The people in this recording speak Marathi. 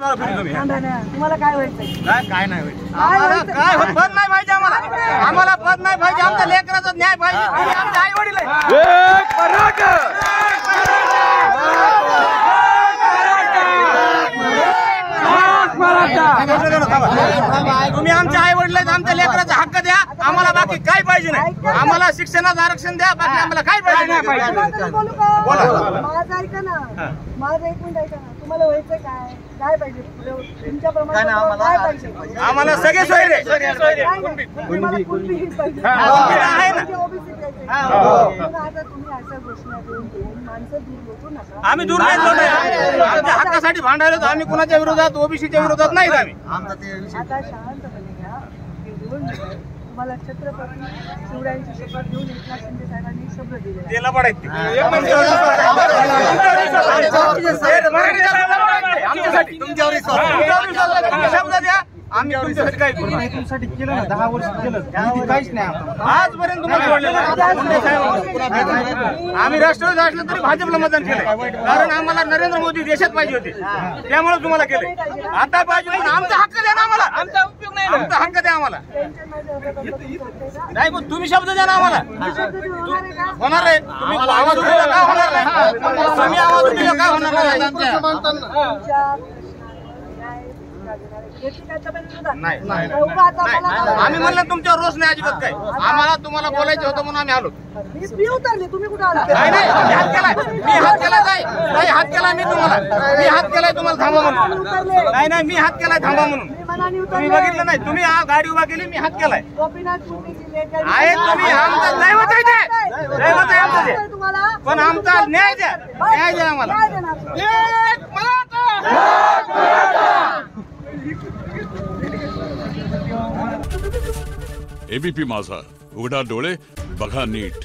तुम्हाला काय व्हायचं? काय नाही व्हायचं आम्हाला, काय पद नाही पाहिजे आम्हाला पद नाही पाहिजे, आमच्या लेकराचा न्याय पाहिजे, आमचे आई वडील तुम्ही आमच्या आई वडील आमच्या लेकराचा हक्क द्या आम्हाला, बाकी काय पाहिजे नाही आम्हाला, शिक्षणाचं आरक्षण द्या, बाकी आम्हाला काय पाहिजे नाही। माझं ऐका ना, माझं एक मिनिट ऐका ना, तुम्हाला व्हायचं काय पाहिजे तुमच्या प्रमाणे? आम्हाला सगळे सोयरे आहे ना, आम्ही दूर नाही जाऊ, आमच्या हक्कासाठी भांडायला आम्ही कुणाच्या विरोधात, ओबीसीच्या विरोधात नाही आम्ही। आता शांतपणे घ्या, तुम्हाला छत्रपती शिवरायांची शपथ घेऊन एकनाथ शिंदे साहेबांनी शब्द दिलेला आहे। आमच्यासाठी शब्द द्या, आम्ही तुमच्यासाठी काय करू, तुमच्यासाठी केलं ना, 10 वर्ष केलं, काहीच नाही आजपर्यंत तुम्हाला सोडलेलं। आम्ही राष्ट्रवादी असलं तरी भाजपला मतदान केलं, कारण आम्हाला नरेंद्र मोदी देशात पाहिजे होते, त्यामुळे तुम्हाला केलं। आता पाहिजे पण आमचा हक्क द्या ना आम्हाला, आमचा उपयोग नाही, आमचा हक्क द्या आम्हाला। नाही पण तुम्ही शब्द द्या ना आम्हाला, होणार आहे। तुम्ही आवाज उठवला का होणार नाही, तुम्ही आवाज उठवला का होणार नाही। आम्ही म्हणलं तुमच्यावर रोष नाही अजिबात काय, आम्हाला तुम्हाला बोलायचं होतं म्हणून आम्ही आलो। तुम्ही कुठे आला? नाही मी हात केलाय, हात केलाय मी तुम्हाला, हात केलाय तुम्हाला थांबा म्हणून, नाही मी हात केलाय थांबा म्हणून, तुम्ही बघितलं नाही, तुम्ही गाडी उभा केली, मी हात केलाय आहे, तुम्ही आमचा दैवत आहे, दैवत आहे आमचं ते, पण आमचा न्याय द्या, न्याय द्या आम्हाला। एबीपी माझा, उघडा डोळे बघा नीट।